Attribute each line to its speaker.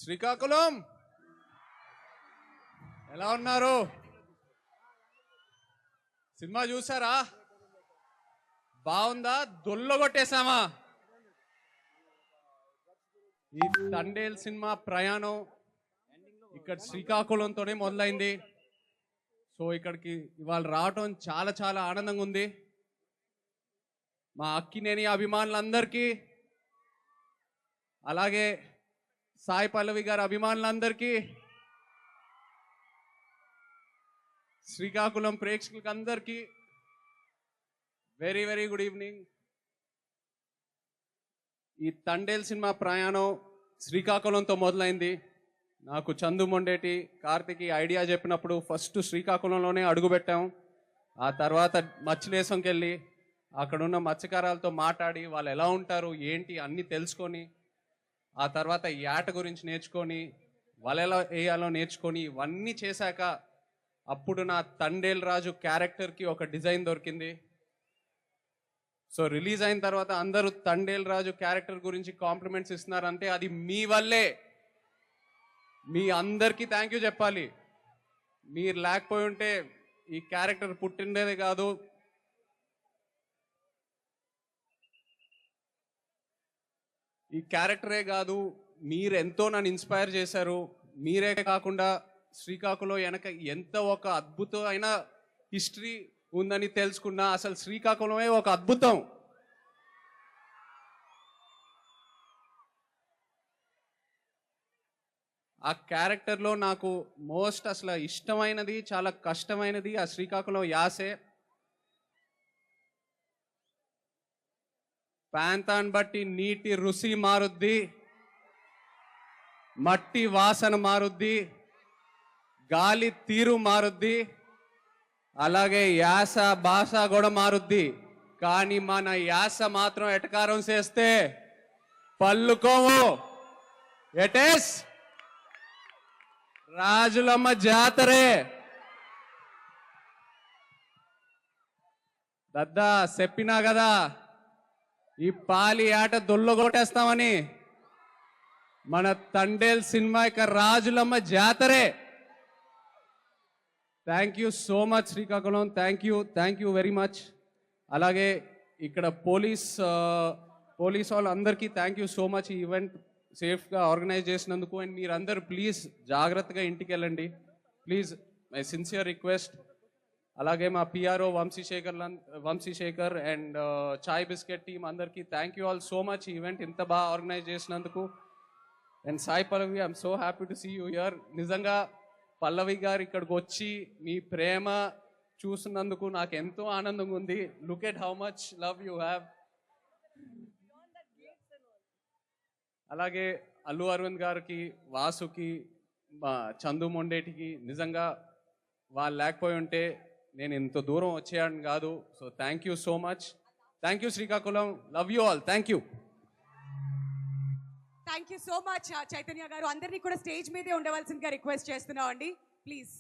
Speaker 1: శ్రీకాకుళం ఎలా ఉన్నారు? సినిమా చూసారా? బాగుందా? దొల్లగొట్టేశామా? ఈ తండేల్ సినిమా ప్రయాణం ఇక్కడ శ్రీకాకుళంతోనే మొదలైంది. సో ఇక్కడికి ఇవాళ రావటం చాలా చాలా ఆనందంగా ఉంది. మా అక్కినేని అభిమానులందరికీ, అలాగే సాయి పల్లవి గారి అభిమానులందరికీ, శ్రీకాకుళం ప్రేక్షకులకు అందరికీ వెరీ వెరీ గుడ్ ఈవినింగ్. ఈ తండేల్ సినిమా ప్రయాణం శ్రీకాకుళంతో మొదలైంది. నాకు చందు మొండేటి, కార్తిక్ ఐడియా చెప్పినప్పుడు ఫస్ట్ శ్రీకాకుళంలోనే అడుగుపెట్టాం. ఆ తర్వాత మచ్చిలేసంకి వెళ్ళి అక్కడున్న మత్స్యకారాలతో మాట్లాడి వాళ్ళు ఎలా ఉంటారు ఏంటి అన్నీ తెలుసుకొని, ఆ తర్వాత యాట గురించి నేర్చుకొని, వాళ్ళు ఎలా వేయాలో నేర్చుకొని, ఇవన్నీ చేశాక అప్పుడు నా తండేల్ రాజు క్యారెక్టర్కి ఒక డిజైన్ దొరికింది. సో రిలీజ్ అయిన తర్వాత అందరూ తండేల్ రాజు క్యారెక్టర్ గురించి కాంప్లిమెంట్స్ ఇస్తున్నారంటే అది మీ వల్లే. మీ అందరికీ థ్యాంక్ యూ చెప్పాలి. మీరు లేకపోయి ఉంటే ఈ క్యారెక్టర్ పుట్టిండేదే కాదు. ఈ క్యారెక్టరే కాదు, మీరు ఎంతో నన్ను ఇన్స్పైర్ చేశారు. మీరే కాకుండా శ్రీకాకుళం వెనక ఎంత ఒక అద్భుతమైన హిస్టరీ ఉందని తెలుసుకున్నా. అసలు శ్రీకాకుళమే ఒక అద్భుతం. ఆ క్యారెక్టర్లో నాకు మోస్ట్ అసలు ఇష్టమైనది, చాలా కష్టమైనది ఆ శ్రీకాకుళం యాసే. ప్రాంతాన్ని బట్టి నీటి రుచి మారుద్ది, మట్టి వాసన మారుద్ది, గాలి తీరు మారుద్ది, అలాగే యాస భాష కూడా మారుద్ది. కానీ మన యాస మాత్రం ఎటకారం చేస్తే పల్లుకోము. ఎటేస్ రాజులమ్మ జాతరే. దద్దా చెప్పినా కదా ఈ పాలి ఆట దొల్లగొట్టేస్తామని. మన తండేల్ సినిమా ఇక రాజులమ్మ జాతరే. Thank you so much Srikakulam, thank you very much. అలాగే ఇక్కడ పోలీస్ వాళ్ళందరికీ థ్యాంక్ యూ సో మచ్. ఈ ఈవెంట్ సేఫ్గా ఆర్గనైజ్ చేసినందుకు. అండ్ మీరందరూ ప్లీజ్ జాగ్రత్తగా ఇంటికి వెళ్ళండి ప్లీజ్, మై సిన్సియర్ రిక్వెస్ట్. అలాగే మా PRO Vamsi Sekhar and Chai biscuit team అందరికీ thank you all so much. ఈ ఈవెంట్ ఇంత బాగా ఆర్గనైజ్ చేసినందుకు. And Sai Pallavi, I'm so happy to see you here. నిజంగా పల్లవి గారు ఇక్కడికి వచ్చి మీ ప్రేమ చూసినందుకు నాకు ఎంతో ఆనందంగా ఉంది. Look at how much love you have. అలాగే అల్లు అరవింద్ గారికి, వాసుకి, మా చందు మొండేటికి నిజంగా వాళ్ళు లేకపోయి ఉంటే నేను ఇంత దూరం వచ్చేయాలని కాదు. So thank you so much. Thank you Srikakulam, love you all, thank you.
Speaker 2: Thank you so much Chaitanya గారు. అందరినీ కూడా స్టేజ్ మీదే ఉండవలసిందిగా రిక్వెస్ట్ చేస్తున్నాం అండి ప్లీజ్.